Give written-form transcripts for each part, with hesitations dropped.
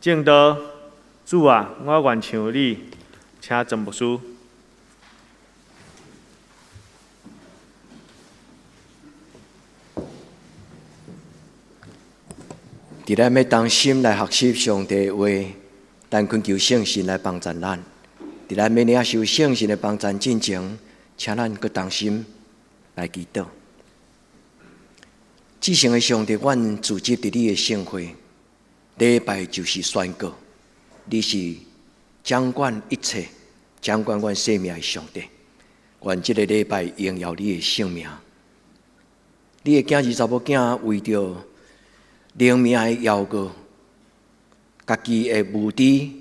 正道，主啊，我愿像你，请真牧师。伫咱要当心来学习上帝的话，但恳求圣神来帮助咱。伫咱要领受圣神的帮助进前，请咱搁当心来祈祷。至圣的上帝，阮自集伫你的圣会，礼拜就是宣告，你是掌管一切、掌管阮生命的上帝。愿这个礼拜荣耀你的圣名。你的囝儿查某囝为着灵命的要告，家己的目的，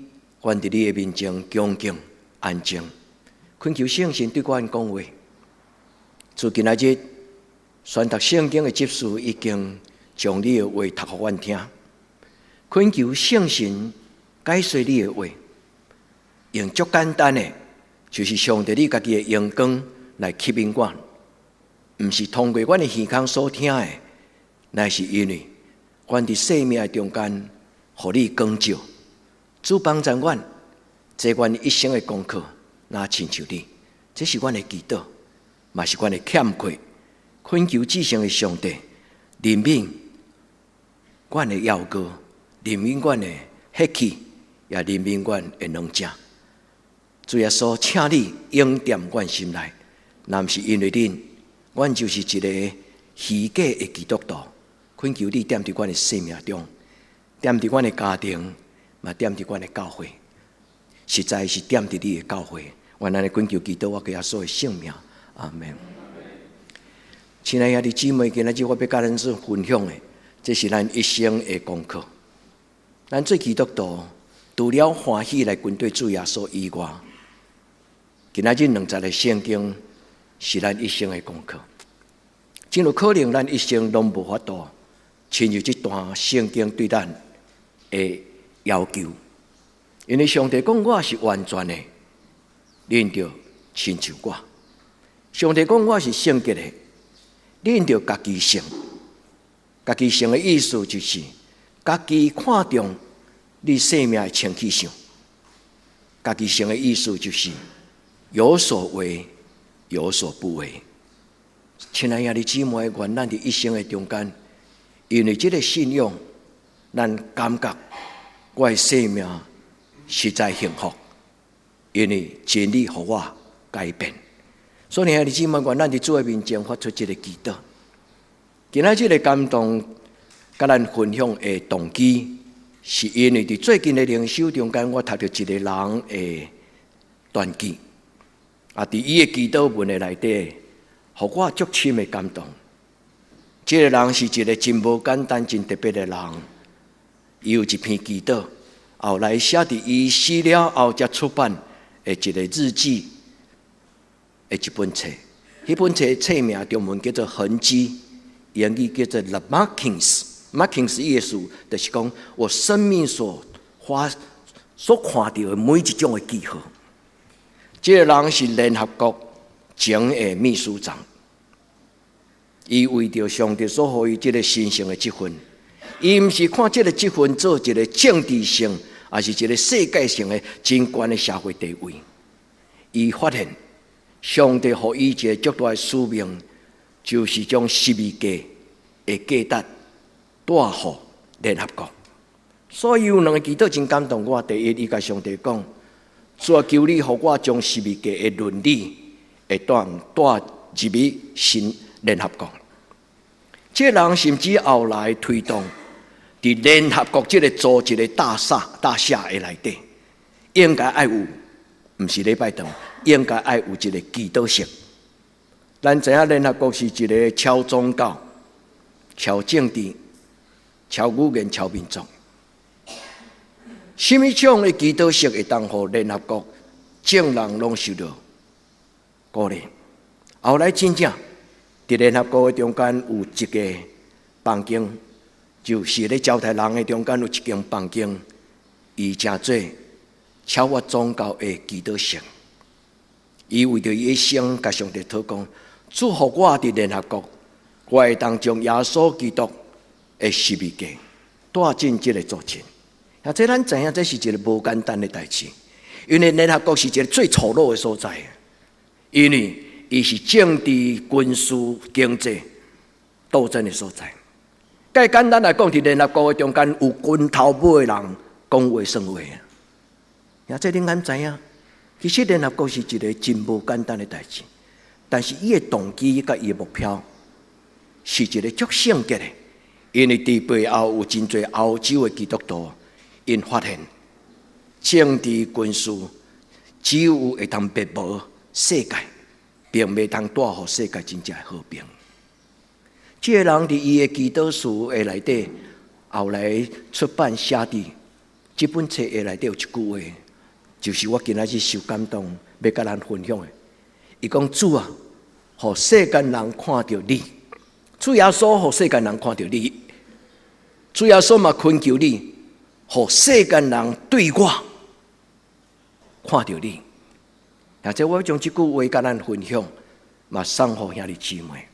愿伫你的面前恭敬安静，恳求圣神对阮讲话。自今仔日宣读圣经的执事已经将你的话读互阮听，恳求圣神解说你的话，用足简单的，就是上帝你家己的阳光来吸引阮，毋是通过阮的耳孔所听的，乃是因为阮伫生命的中间，互你光照，主帮助阮，这阮一生的功课，那亲像你，这是阮的祈祷，嘛是阮的欠缺。恳求至圣的上帝怜悯阮的要告，怜悯阮的血气，也怜悯阮的软弱。主耶稣，请你应验阮心内，若毋是因为恁，阮就是一个虚假的基督徒。恳求你踮伫阮的生命中，踮伫阮的家庭，嘛踮伫阮的教会，实在是踮伫你的教会。愿安尼恳求祈祷我耶稣的圣名，阿门。亲爱的兄弟姊妹，今仔日我要甲咱做分享的，这是咱一生的功课。咱做基督徒，除了欢喜来跟对主耶稣以外，今仔日20个圣经是咱一生的功课。真有可能咱一生拢无法度亲入这段圣经对咱的要求，因为上帝讲我是完全的，恁着亲像我；上帝讲我是圣洁的，恁着家己圣。家己圣的意思就是，家己看重你生命的清气性。家己圣的意思就是，有所为，有所不为。亲爱的姊妹，愿咱伫一生的中间，因为这个信仰，咱感觉我的生命实在幸福，因为真理互我改变。所以，兄弟姊妹，愿咱伫主的面前发出这个祈祷。今仔这个感动，甲咱分享的动机，是因为伫最近的灵修中间，我读到一个人的传记，伫伊的祈祷文的内底，互我足深的感动。这个人是一个真无简单、真特别的人，伊有一篇祈祷，后来写伫伊死了后才出版的一个日记的一本册。迄本册名中文叫做《痕迹》，英语叫做《The Markings》。Markings 意思就是讲我生命所看到的每一种的记号。这个人是联合国前的秘书长。伊为着上帝所予伊这个神圣的职分，伊毋是看这个职分做一个政治性，也是一个世界性的真悬的社会地位。伊发现上帝予伊一个足大的使命，就是将12家的价值带互联合国。所以有两个祈祷真感动我。第一，伊甲上帝讲：主求你，互我将12家的伦理会带入去新联合国。这个人甚至后来推动伫联合国这个组织的大厦的内底，应该爱有，毋是礼拜堂，应该爱有一个祈祷室。咱知影联合国是一个超宗教、超政治、超语言、超民族。什么种的祈祷室会当互联合国众人拢受到鼓励？后来真正伫联合国的中间有一个房间，就是咧招待人的中间有一间房间，伊称做超越宗教的祈祷室。伊为着伊一生，甲上帝祷告，祝福我伫联合国，我会当将耶稣基督的12家带进这个组织。啊，这咱知影，这是一个无简单的代志，因为联合国是一个最丑陋的所在，因为伊是政治、军事、经济斗争的所在。介简单来讲，伫联合国的中间有拳头尾的人讲话算话啊！呀，这恁敢知影？其实联合国是一个真无简单的代志，但是伊的动机甲伊的目标是一个足圣洁的，因为伫背后有真侪欧洲的基督徒，因发现政治军事只有会当灭无世界，并袂通带予世界真正的和平。这个人伫伊的祈祷书的内底，后来出版写伫这本册的内底有一句话，就是我今仔日受感动，要甲咱分享的。伊讲：主啊，互世间人看到你，主耶稣互世间人看到你，主耶稣嘛恳求你，互世间人对我看到你。而且我要将这句话甲咱分享，嘛送互兄弟姊妹。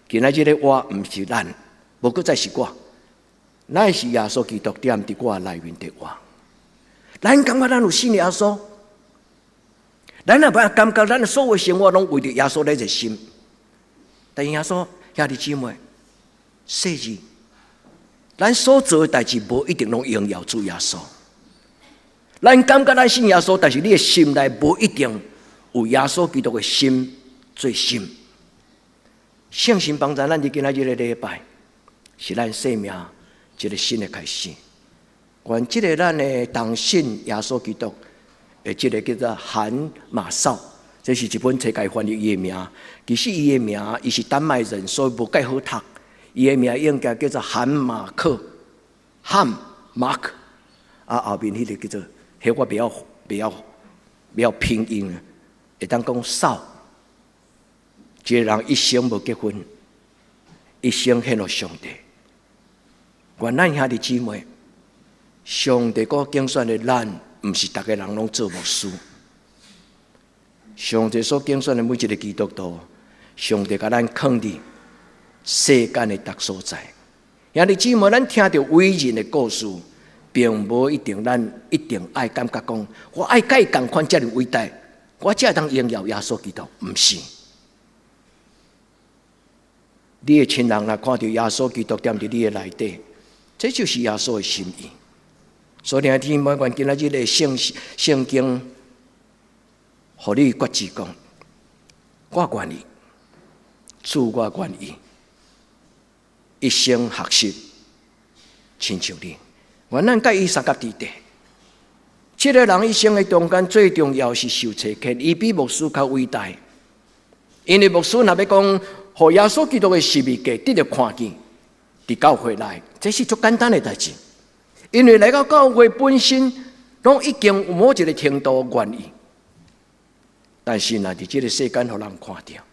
今仔日的我，毋是咱，无搁再是我，乃是耶稣基督踮伫我内面的我。咱感觉咱有信耶稣，咱也感觉咱的所有生活拢为着耶稣来热心。但是耶稣兄弟姊妹，世日咱所做的代志，无一定拢荣耀主耶稣。咱感觉咱信耶稣，但是你的心内无一定有耶稣基督的心最深。圣神帮助咱伫今仔日的礼拜，是咱生命一个新的开始。愿这个咱的同信耶稣基督的这个叫做韩马绍，这是一本册该翻译伊的名。其实伊的名，伊是丹麦人，所以无介好读。伊的名应该叫做韩马克，汉马克。啊，后面迄个叫做，迄我比较拼音啊，会当讲绍。一个人一生无结婚，一生献给上帝。愿咱兄弟姊妹，上帝所拣选的咱，毋是逐个人拢做牧师。上帝所拣选的每一个基督徒，上帝甲咱放伫世间的各所在。兄弟姊妹，咱听到伟人的故事，并无一定咱一定爱感觉讲，我爱甲伊同款遮尔伟大，我才会当荣耀耶稣基督，毋是。你的亲人若看到耶稣基督踮伫你的内底，这就是耶稣的心意。所以兄弟姊妹，愿今仔日的圣经，互你决志讲，我愿意，主我愿意，一生学习，亲像你。愿咱甲伊相隔伫地。这个人一生的中间，最重要是受测验，伊比牧师较伟大。因为牧师若要讲，互耶稣基督的十字架得到看见，伫教会内，这是足简单的代志。因为来到教会本身，拢已经有某一个程度愿意，但是若伫这个世间互人看到，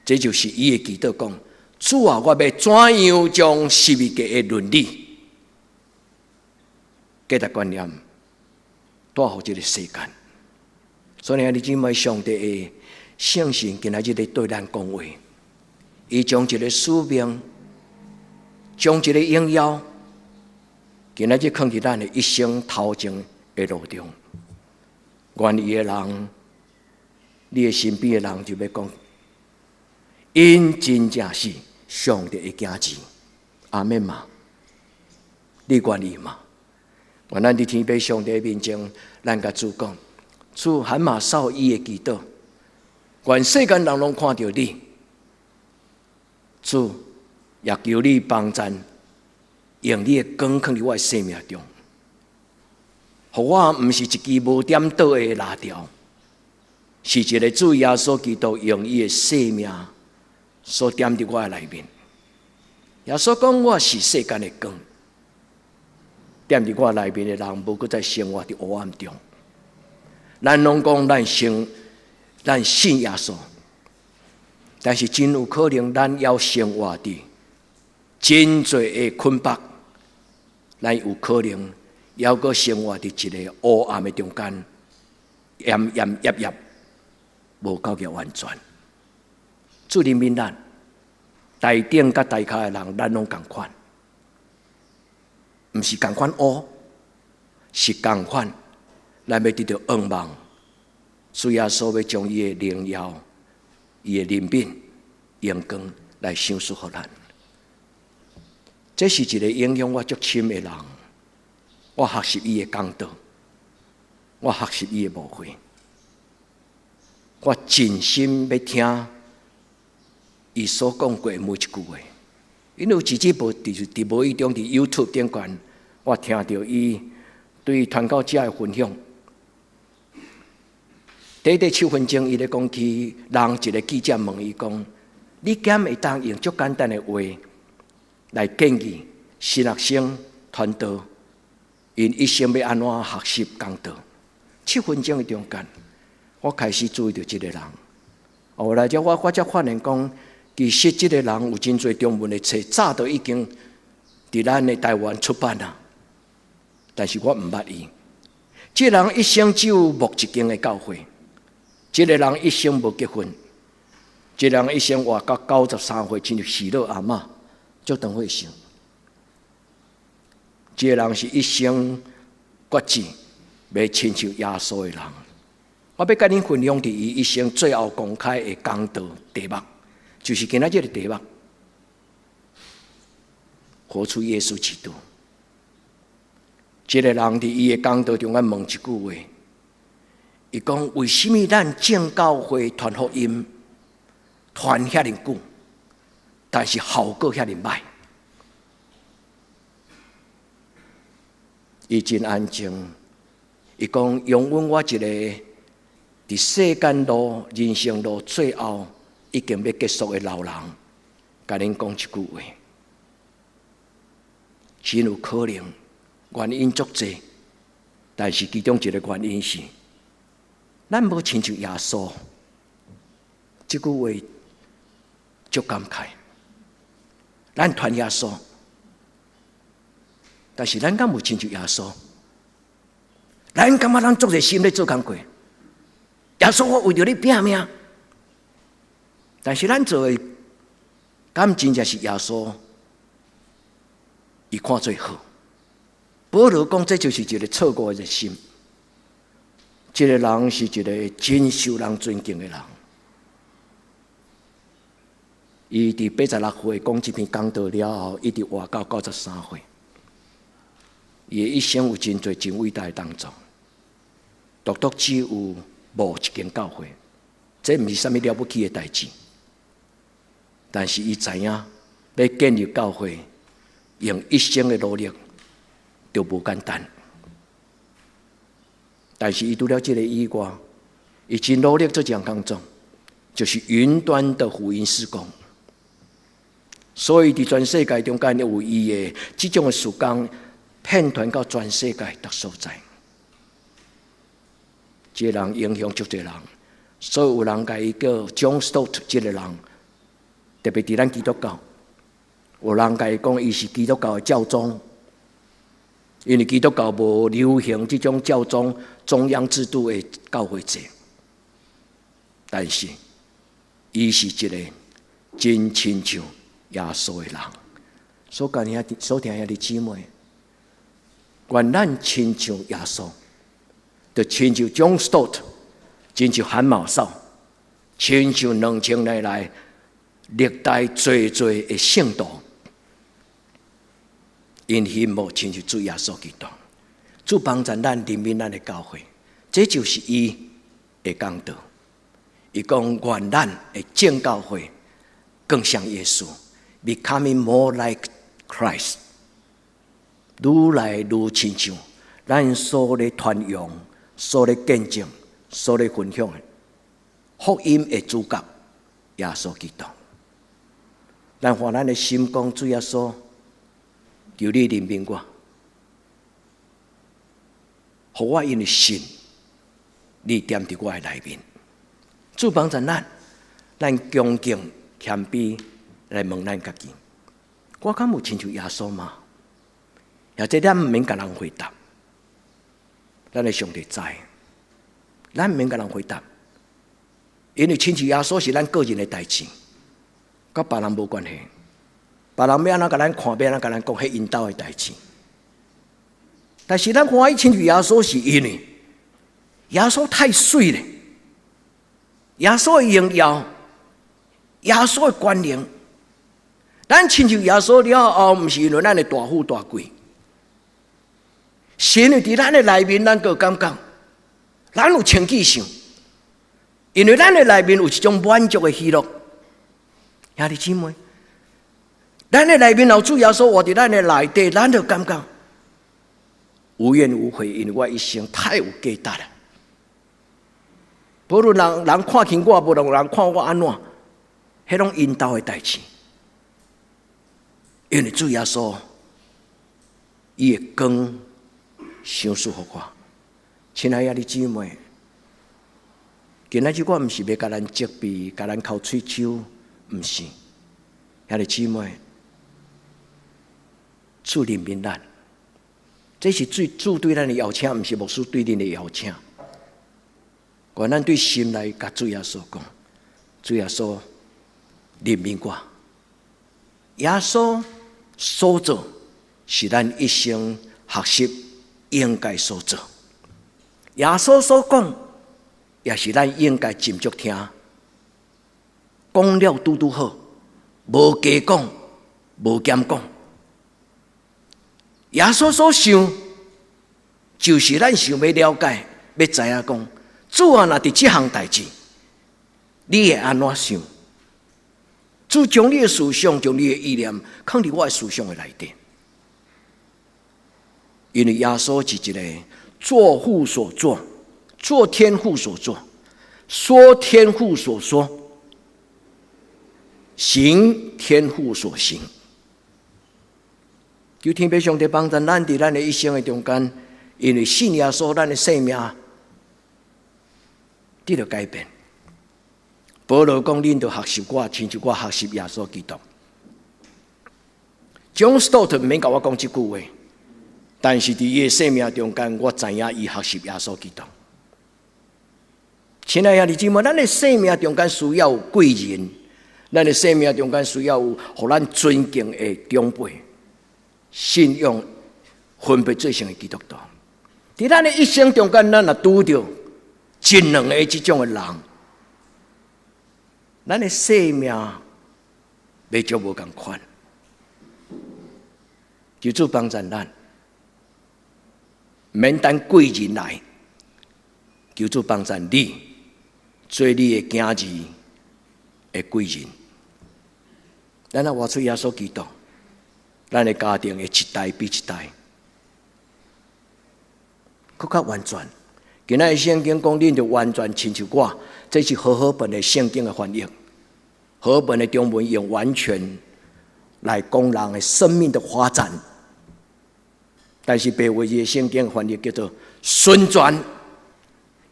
这就是伊的祈祷讲：主啊，我要怎样将十字架的伦理、价值观念带互这个世间。所以兄弟姊妹，上帝的圣神今仔日咧对咱讲话，伊将一个使命，将一个应邀，今仔日放伫咱的一生头前的路中。愿意的人，你的身边的人就要讲，因真正是上帝的子子。阿们嘛？你愿意吗？愿咱伫天父上帝面前，咱甲主讲，主喊马绍伊的祈祷。愿世间人拢看到你，主也求你帮助，用你的光放伫我的生命中，互我毋是一支无点倒的蜡条，是一个主耶稣基督用伊的生命所点伫我的内面。耶稣讲我是世间的光，点伫我内面的人，无搁再生活伫黑暗中。咱拢讲咱信耶稣，但是真有可能咱要生活伫真侪的捆绑，咱有可能要搁生活伫一个黑暗的中间，炎炎热热，无够个完全。主怜悯咱，台顶甲台骹的人，咱拢共款，毋是共款黑，是同款，咱要得到愿望，主耶稣要将伊的荣耀、伊的怜悯、阳光来赏赐予咱。这是一个影响我足深的人，我学习伊的讲道，我学习伊的牧会，我真心要听伊所讲过的每一句话。因为有一日伫无意中伫 YouTube 顶悬，我听到伊对传教者的分享。短7分钟，伊咧讲起人一个记者问伊讲：“你敢会当用足简单的话来建议新学生传道，因一生要安怎学习讲道？”7分钟的中间，我开始注意到这个人。后来我才发现讲，其实这个人有真侪中文的册，早都已经伫咱的台湾出版啦。但是我唔捌伊。这个人一生只有牧一间的教会。这个人一生无结婚，这个人一生活到93岁，亲像喜乐阿嬷，足长岁数。这个人是一生决志要亲像耶稣的人。我要跟恁分享伫伊一生最后公开的讲道题目，就是今仔日的题目：活出耶稣基督。这个人伫伊的讲道中间问一句话。伊讲：为什么咱正教会传福音传遐尼久，但是效果遐尼歹？伊真安静。伊讲：用阮我一个伫世间路、人生路最后已经要结束的老人，甲恁讲一句话：真有可能原因足济，但是其中一个原因是。咱无亲像耶稣，这句话足感慨。咱传耶稣，但是咱敢无亲像耶稣？咱感觉咱做者心咧做工课，耶稣我为着你拼命，但是咱做的敢真正是耶稣？伊看最好。保罗讲，这就是一个错误的心。这个人是一个真受人尊敬的人。伊伫86岁讲这篇讲道了后，一直活到93岁。伊的一生有真侪真伟大的当中，独只有无一间教会，这毋是啥物了不起的代志。但是伊知影要建立教会，用一生的努力，就无简单。但是伊除了这个以外，伊真努力做一项工作，就是云端的福音事工。所以伫全世界中间有伊的这种的事工，遍传到全世界各所在。这个人影响足侪人，所以有人甲伊叫 John Stott， 这个人特别伫咱基督教，有人甲伊讲伊是基督教的教宗。因为基督教无流行这种教宗中央制度的教会制，但是伊是一个真亲像耶稣的人。所听遐的姊妹，愿咱亲像耶稣，就亲像John Stott，亲像韩茂嫂，亲像2000年来历代最的圣徒。因心无亲像主耶稣基督，主帮助咱怜悯咱的教会，这就是伊的讲道。伊讲愿咱的正教会更像耶稣 ，becoming more like Christ， 愈来愈亲像咱所咧传扬、所咧见证、所咧分享的福音的主角耶稣基督。咱换咱的心讲，主耶稣。求你怜悯我，互我因为信，你踮伫我的内面。主帮助咱恭敬谦卑来问咱家己：我敢有亲像耶稣吗？或者咱毋免甲人回答，咱的上帝知，咱毋免甲人回答，因为亲像耶稣是咱个人的代志，甲别人无关系。别人要安怎甲咱看，要安怎甲咱讲，迄因兜的代志。但是咱欢喜亲像耶稣，是因为耶稣太水了，耶稣的荣耀，耶稣的关联。咱亲像耶稣了后，毋是因为咱的大富大贵，是因为伫咱的内面，咱个感觉咱有清气性，因为咱的内面有一种满足的喜乐。兄弟姊妹，咱的内面有主耶稣活伫咱的内底，咱就感觉无怨无悔，因为我一生太有价值了。无论人看轻我，无论人看我安怎，迄拢因兜的代志。因为主耶稣，伊的光赏赐互我。亲爱的姊妹，今仔日我毋是要甲咱责备，甲咱抠喙手，毋是。兄弟姊妹，主怜悯咱，这是主对咱的邀请，毋是牧师对恁的邀请。愿咱对心来甲主耶稣讲，主耶稣怜悯我。耶稣所做是咱一生学习应该所做。耶稣所讲也是咱应该斟酌听。讲了拄拄好，无加讲，无减讲。耶稣所想，就是咱想要了解，要知影讲，主啊，若伫这项代志，你会安怎想？主将你的思想，将你的意念放伫我的思想的内底，因为耶稣是一个做父所做，做天父所做，说天父所说，行天父所行。求天父上帝帮助咱伫咱的一生的中间，因为信耶稣，咱的生命得到改变。保罗讲：“恁着学习我，亲像我学习耶稣基督。” John Stott 毋免甲我讲这句话，但是伫伊的生命中间，我知影伊学习耶稣基督。亲爱的弟兄姊妹，咱的生命中间需要有贵人，咱的生命中间需要有互咱尊敬的长辈，信仰分别做成的基督徒。伫咱的一生中间，咱若拄着真两个这种的人。咱的生命未足无共款，求主帮助咱，免等贵人来，求主帮助你，做你的囝儿的贵人。咱若活出耶稣基督，咱的家庭会一代比一代更较完全。今仔日圣经讲，恁就完全亲像我，这是和合本的圣经的翻译。和合本的中文用完全来讲人的生命的发展，但是白话字的圣经翻译叫做纯全，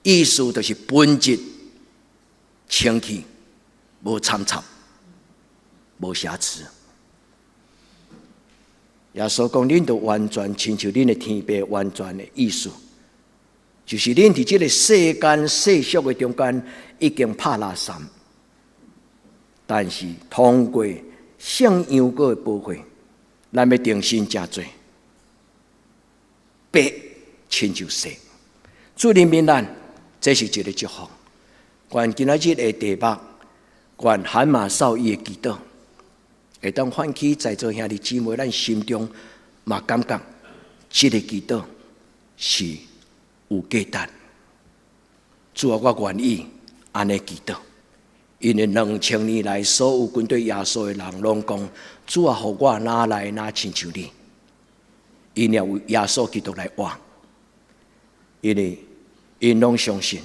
意思就是本质清气，无参差，无瑕疵。耶稣讲，恁就完全亲像恁的天父完全的意思。就是恁伫这个世间世俗的中间已经拍垃圾，但是通过圣羊羔的保护，咱要重新正做，白亲像雪。主怜悯咱，这是一个祝福。愿今仔日的题目，愿喊马少伊的祈祷，会当唤起在座兄弟姊妹咱心中嘛感觉，这个祈祷是有价值。主啊，我愿意安尼祈祷，因为2000年来所有跟对耶稣的人拢讲，主啊，互我哪来哪亲像你，因要为耶稣基督来活，因为因拢相信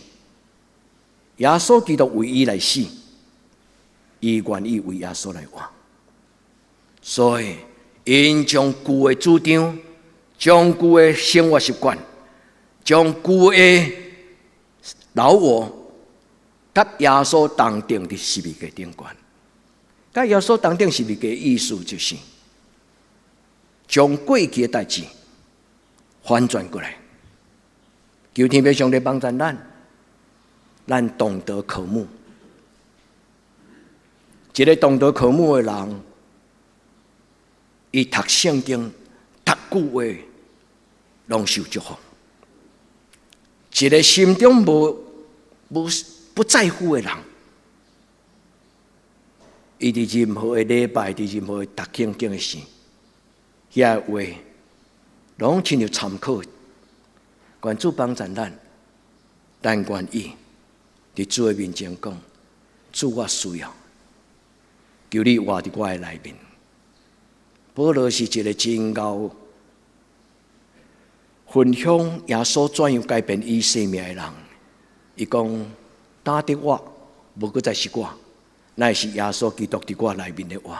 耶稣基督为伊来死，伊愿意为耶稣来活，所以因将旧的主张，将旧的生活习惯，将旧的老我，甲耶稣同定伫十字架顶悬。甲耶稣同定十字架的意思就是，将过去的代志反转过来。求天父上帝帮助咱懂得科目。一个懂得科目的人，伊读圣经、读旧话，拢受祝福。一个心中不在乎的人，伊伫任何的礼拜，伫任何读圣经的时，遐话拢亲像参考。愿主帮助咱愿意伫主的面前讲：主，我需要，求你活伫我的内面。保罗是一个真够分享耶稣怎样改变伊生命的人。伊讲：打的我，无搁再是我，乃是耶稣基督伫我内面的我。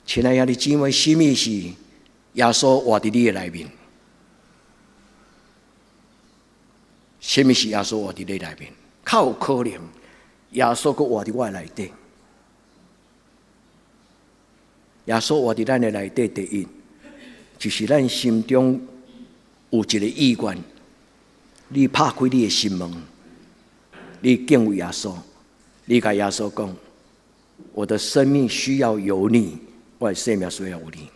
亲爱的姊妹，什么是耶稣活伫你的内面？什么是耶稣活伫你内面？较有可能耶稣搁活伫我内底。耶稣活伫咱的内底，第一就是咱心中有一个意愿，你拍开你的心门，你敬畏耶稣，你甲耶稣讲：我的生命需要有你，我的生命需要有你。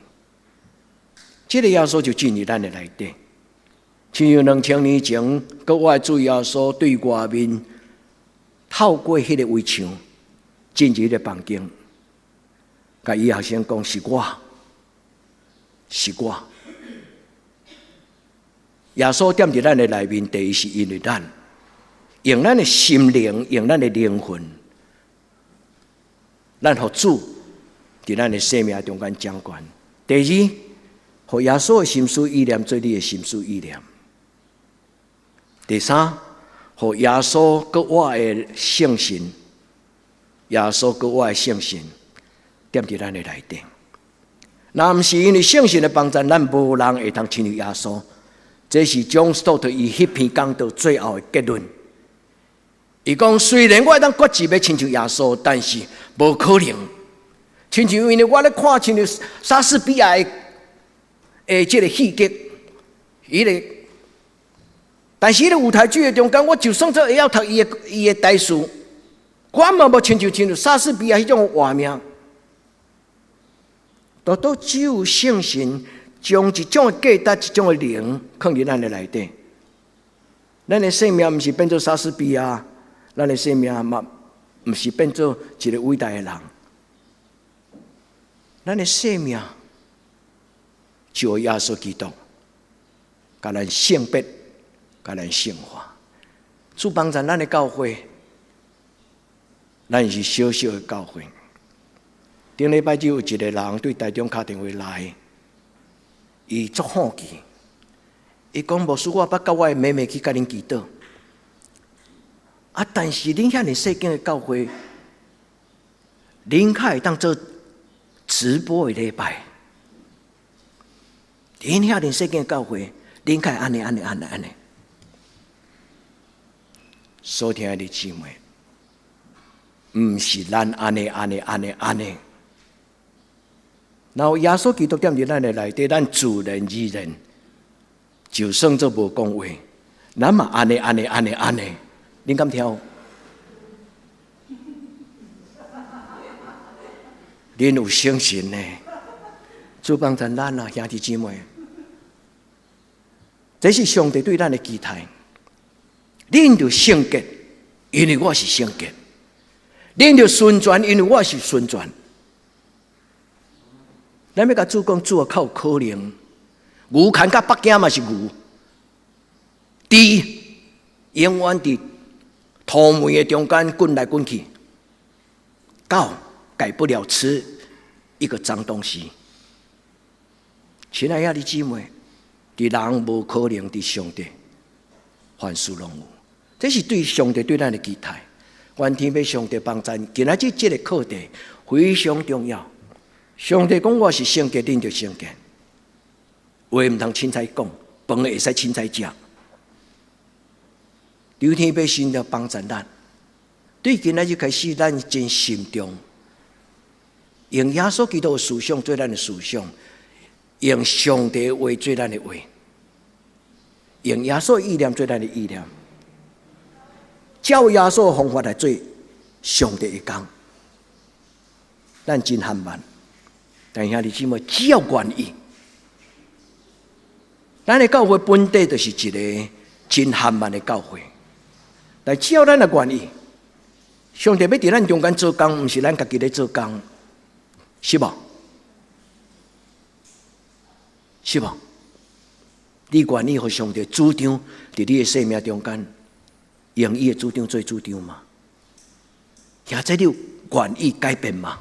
这个耶稣就进入咱的内底。亲像2000年前，搁我的主耶稣对外面透过迄个围墙进入迄个房间，甲伊学生讲：是我，是我。耶稣踮伫咱的内面，第一是因为咱用咱的心灵，用咱的灵魂，咱互主伫咱的生命中间掌管。第二，互耶稣的心思意念做你的心思意念。第三，互耶稣搁我的圣神，耶稣搁我的圣神踮伫咱的内底。若毋是因为圣神的帮助，咱无人会通亲近耶稣。这是John Stott伊迄篇讲到最后的结论。伊讲：虽然我当决志要亲近耶稣，但是无可能。亲像因为我咧看亲像莎士比亚的这个戏剧，但是迄个舞台剧的中间，我就算做会晓读伊的台词，我嘛无亲像莎士比亚迄种画面。都只有圣神将一种的价值、一种的灵放入咱的内底。咱的生命毋是变做莎士比亚，咱的生命嘛毋是变做一个伟大的人。咱的生命就耶稣基督，甲咱圣别，甲咱圣化。主帮助咱的教会，咱是小小的教会。顶礼拜就有一个人对台中打电话来，伊足好奇，伊讲：牧师，我捌甲我的妹妹去甲恁祈祷，但是恁遐尼细间的教会，恁较会当做直播的礼拜。恁遐尼细间的教会，恁较会安尼。所听的姊妹，毋是咱安尼。然后耶稣基督踮伫咱的内底，咱自然而然就算做无讲话，咱嘛安尼。恁敢听？恁有相信呢？主帮助咱啊，兄弟姊妹，这是上帝对咱的期待。恁就圣洁，因为我是圣洁；恁就顺转，因为我是顺转。咱要甲主讲，主啊，较有可能，牛牵甲北京嘛是牛，猪永远伫土门的中间滚来滚去，狗改不了吃一个脏东西。亲爱的姊妹，伫人无可能，伫上帝凡事拢有。这是对上帝对咱的期待。愿天要上帝帮助，今仔日这个课题非常重要。上帝讲我是圣洁，恁就圣洁。话唔通凊彩讲，饭会使凊彩食。刘天要神要帮助咱，对今仔日开始，咱真心中用耶稣基督的思想做咱的思想，用上帝的话做咱的话，用耶稣的意念做咱的意念，照耶稣的方法来做上帝的工。咱真含慢。但兄弟姊妹，只要愿意，咱的教会本地就是一个真罕慢的教会，但只要咱的愿意，上帝要伫咱中间做工，毋是咱家己咧做工，是无？是无？你愿意互上帝主张伫你的生命中间，用伊的主张做主张吗？现在你有愿意改变吗？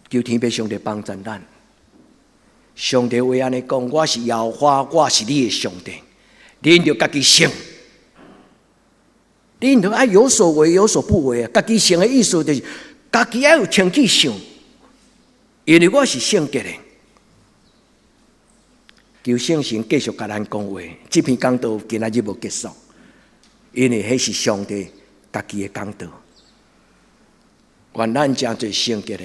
求天父上帝帮助咱。上帝话安尼讲：我是耶和华，我是你的上帝。恁着家己信，恁着爱有所为有所不为啊！家己信的意思就是家己要有清气想，因为我是圣洁的。求圣神继续甲咱讲话，这篇讲道今仔日无结束，因为迄是上帝家己的讲道。愿咱真侪圣洁的，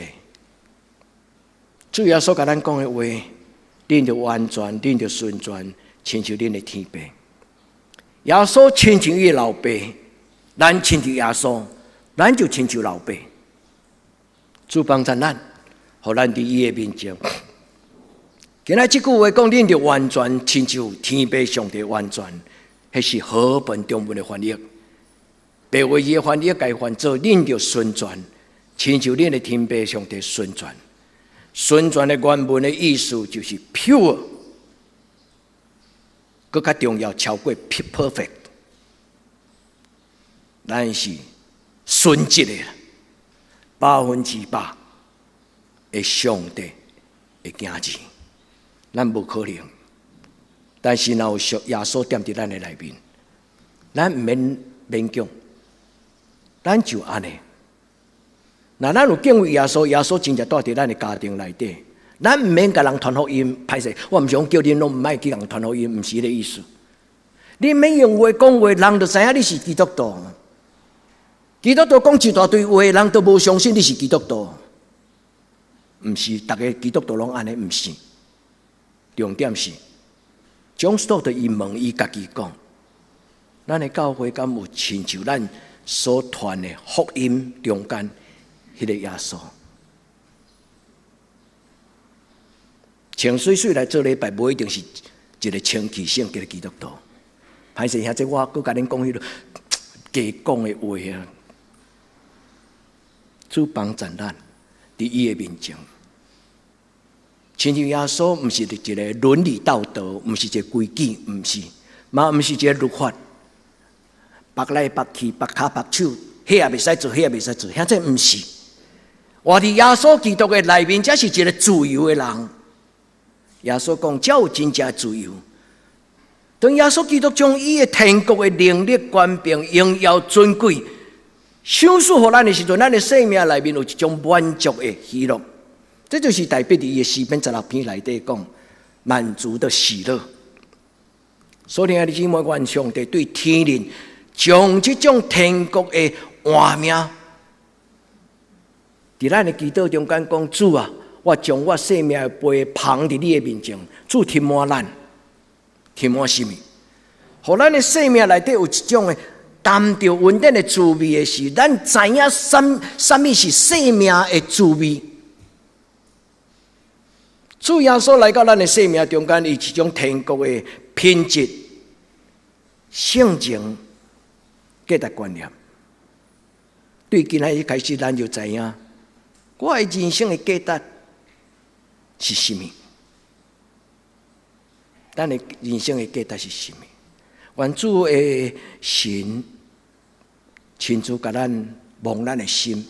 主耶稣甲咱讲的话，恁着完全，恁着顺全，亲像恁的天父。耶稣亲像伊的老爸，咱亲像耶稣，咱就亲像老爸。主帮助咱，互咱伫伊的面前。今仔即句话讲，恁着完全亲像天父上帝完全，迄是和本中文的翻译。白话字的翻译该翻做恁着顺全，亲像恁的天父上帝顺全。顺全的原文的意思就是 pure， 更较重要超过 perfect， 咱是纯洁的100%的上帝的囝子。咱无可能，但是若有耶稣踮伫咱的内面，咱毋免勉强，咱就安尼。那咱有敬畏耶稣，耶稣真正住伫咱的家庭内底，咱毋免甲人传福音。歹势，我毋想叫恁拢毋爱去人传福音，毋是迄个意思。你免用话讲话，人就知影你是基督徒。基督徒讲一大堆话，人都无相信你是基督徒。毋是，逐个基督徒拢安尼，毋是。重点是，将所有伊问伊家己讲，咱的教会敢有亲像咱所传的福音中间迄个耶稣？穿水水来做礼拜，无一定是一个清气圣洁的基督徒。歹势，现在我搁甲恁讲迄个假讲的话啊！主帮助咱伫伊的面前。亲像耶稣，毋是一个伦理道德，毋是一个规矩，毋是，嘛毋是一个律法，绑来绑去，绑骹绑手，迄也袂使做，迄也袂使做，现在毋是。活伫耶稣基督的内面，才是一个自由的人。耶稣讲，才有真正自由。当耶稣基督将伊的天国的能力、权柄、荣耀、尊贵，享受互咱的时阵，咱的生命内面有一种满足的喜乐。这就是大卫伫伊的诗篇16篇内底讲满足的喜乐。所以，弟兄姊妹，愿上帝对天人将这种天国的画面，伫咱的祈祷中间讲：主啊，我将我生命的杯放伫你的面前，主填满咱，填满什么？互咱的生命内底有一种的淡着稳定的滋味的是，咱知影什么是生命的滋味。主耶稣来到咱的生命中间，以一种天国的品质、性情、价值观念。对今仔日开始，咱就知影，我的人生的价值是什么？咱的人生的价值是什么？愿主的神亲自甲咱摸咱的心，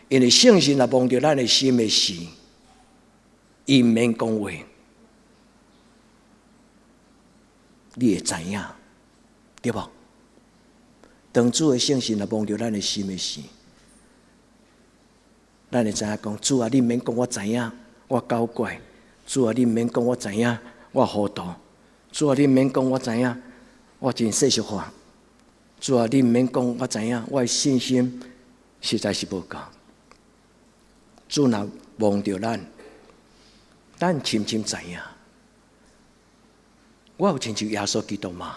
因为圣神若摸着咱的心的时，伊毋免讲话，你会知影，对无？当主的圣神若摸着咱的心的时，咱会知影讲：主啊，你毋免讲，我知影，我搞怪；主啊，你毋免讲，我知影，我糊涂；主啊，你毋免讲，我知影，我真世俗化；主啊，你毋免讲，我知影，我的信心实在是无够。主若摸着咱，咱深深知影，我有亲像耶稣基督吗？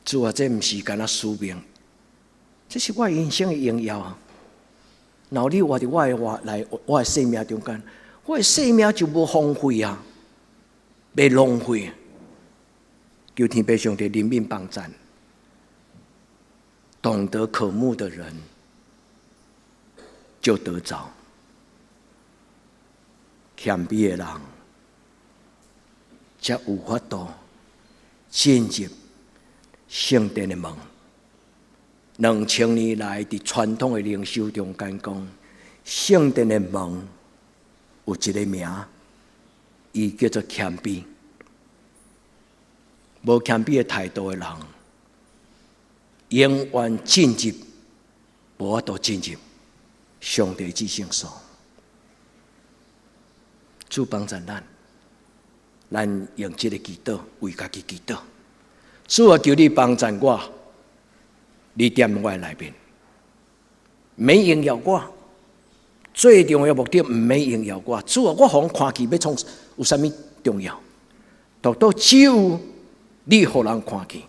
主啊，这毋是干那使命，这是我人生的荣耀啊！然后你活伫我的生命中间，我的生命就无荒废啊，袂浪费。求天父上帝怜悯帮赞，懂得渴慕的人就得着。谦卑的人，才有法度进入圣殿的门。2000年来，伫传统的灵修中间讲，圣殿的门有一个名，伊叫做谦卑。无谦卑的态度的人，永远进入无法度进入上帝至圣所。主帮助咱用这个祈祷为家己祈祷。主啊，求你帮助我，你踮我内面，免应邀我。最重要目的唔免应邀我。主啊，我互看起要创有啥物重要？独独只有你互人看见，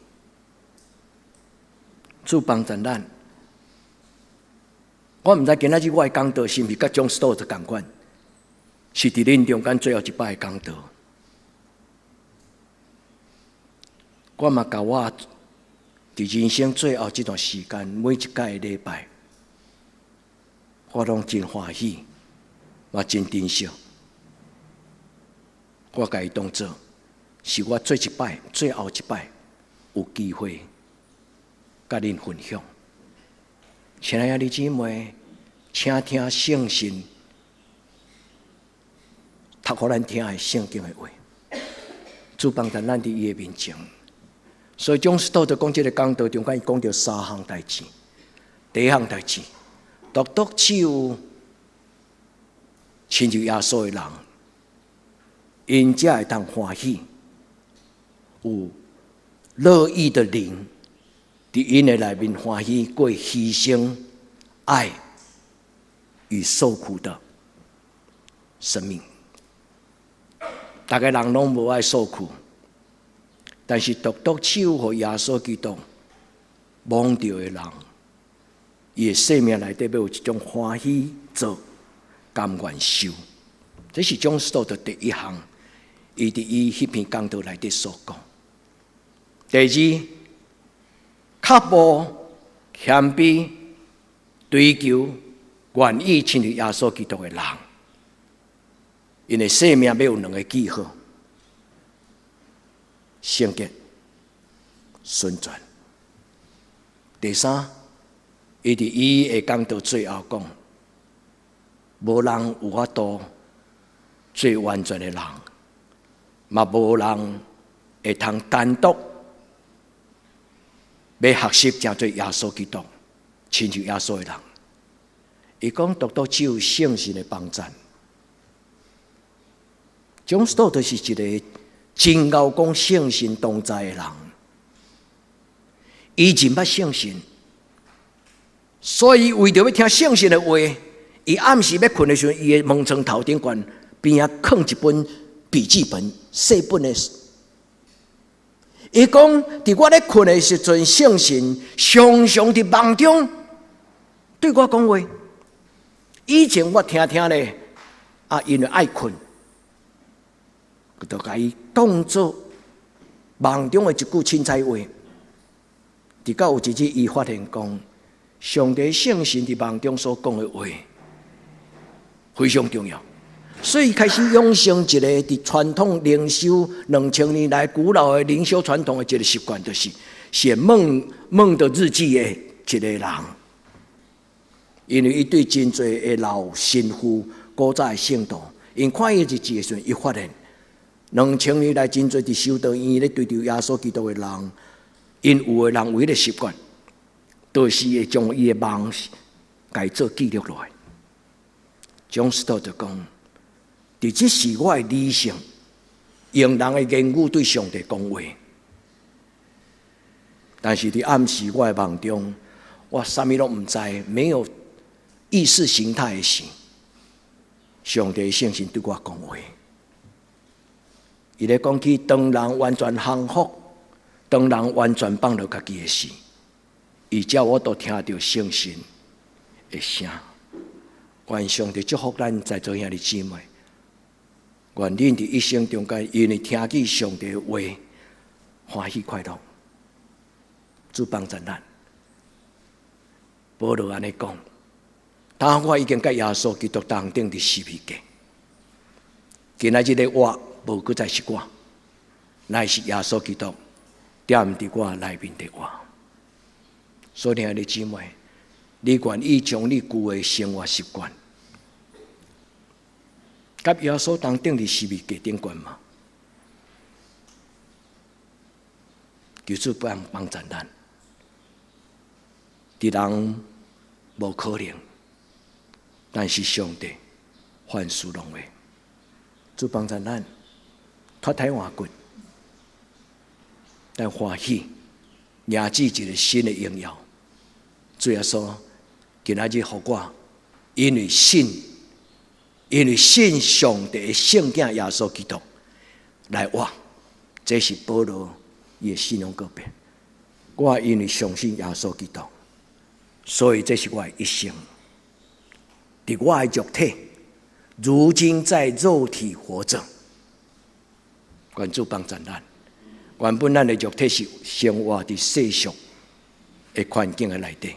主帮助咱。我毋知今仔日我的讲道是毋是甲John Stott同款，是伫恁中间最后一摆的讲道。我嘛甲我伫人生最后这段时间，每一届的礼拜，我拢真欢喜，嘛真珍惜。我甲伊当做是我最后一摆有机会甲恁分享。亲爱的姊妹，请听圣神读互咱听的圣经的话，主帮助咱伫伊的面前。所以John Stott讲这个讲道中间，伊讲到3项代志。第一项代志，独独只有亲像耶稣的人，因才会当欢喜。有乐意的灵，伫因的内面欢喜过牺牲、爱与受苦的生命。大家人拢无爱受苦，但是独独只有互耶稣基督蒙着的人，伊的生命内底要有一种欢喜做、甘愿受。这是John Stott第一项，伊伫伊迄篇讲道内底所讲。第二，较无谦卑、追求、愿意亲近耶稣基督的人，因为生命要有2个记号：圣洁、顺转。第三，伊伫伊的讲道最后讲，无人有法度最完全的人，嘛无人会通单独。要学习成做耶稣基督，亲像耶稣的人。伊讲独独只有圣神的帮助。John Stott是一个真敖讲圣神同在的人，伊真捌圣神，所以为着要听圣神的话，伊暗时要困的时候，伊的门床头顶悬边仔放一本笔记本，细本的。伊讲，伫我咧困的时阵，圣神常常伫梦中对我讲话。以前我听咧，因为爱困，就甲伊当作梦中的一句凊彩话。直到有一日，伊发现讲，上帝圣神伫梦中所讲的话非常重要。所以开始养成一个伫传统灵修2000年来古老的灵修传统的一个习惯，就是写梦的日记的一个人。因为伊对真侪的老神父、古早的圣徒，因看伊日记的时候，伊发现2000年来真侪伫修道院咧追求耶稣基督的人，因有的人有迄个习惯，就是会将伊的梦改做记录落来。John Stott就讲。伫这是我的理性，用人的言语对上帝讲话。但是伫暗时我的梦中，我啥物拢毋知，没有意识形态的事。上帝的圣神对我讲话，伊咧讲起当人完全降服，当人完全放落家己的事，伊叫我都听到圣神的声。愿上帝祝福咱在座兄弟姊妹。愿恁伫一生中间，因为听见上帝的话，欢喜快乐。主帮助咱。保罗安尼讲，当我已经甲耶稣基督同定伫十字架，今仔日的我无搁再是我，乃是耶稣基督踮伫我内面的我。所以，亲爱的姊妹，你愿意将你旧的生活习惯，甲耶稣同定伫十字架顶悬吗？求主帮助咱。敌人无可能，但是上帝凡事拢会。主帮助咱脱胎换骨，但欢喜迎接一个新的荣耀。主耶稣今仔日互我，因为信上帝的圣子耶稣基督来活，这是保罗伊的信仰告白。我因为相信耶稣基督。所以这是我的一生，伫我的肉体，如今在肉体活着。愿主帮助咱，原本咱的肉体是生活伫世俗的环境的内底，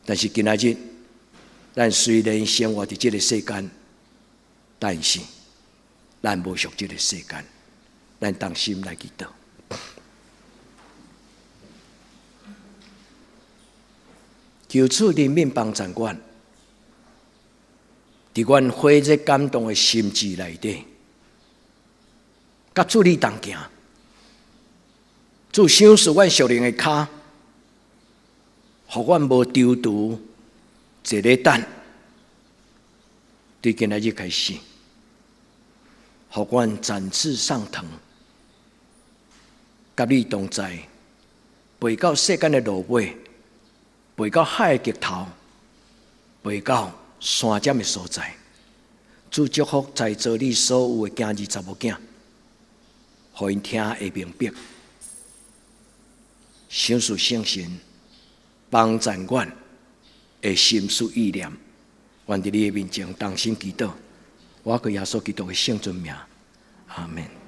但是今仔日，咱虽然生活伫这个世间，但是咱无属这个世间，咱当心来祈祷。求主怜悯帮助阮，伫阮火热感动的心智内底，甲主你同行。主赏赐阮属灵的脚，互阮无丢除坐咧等。对今仔日开始，互阮展翅上腾，甲你同在，飞到世间的路尾。飞到海的尽头，飞到山尖的所在，主祝福在座你所有的囝儿查某囝，互因听会明白，赏赐圣神，帮助阮的心思意念，愿伫你的面前当心祈祷，我靠耶稣基督的圣尊名，阿门。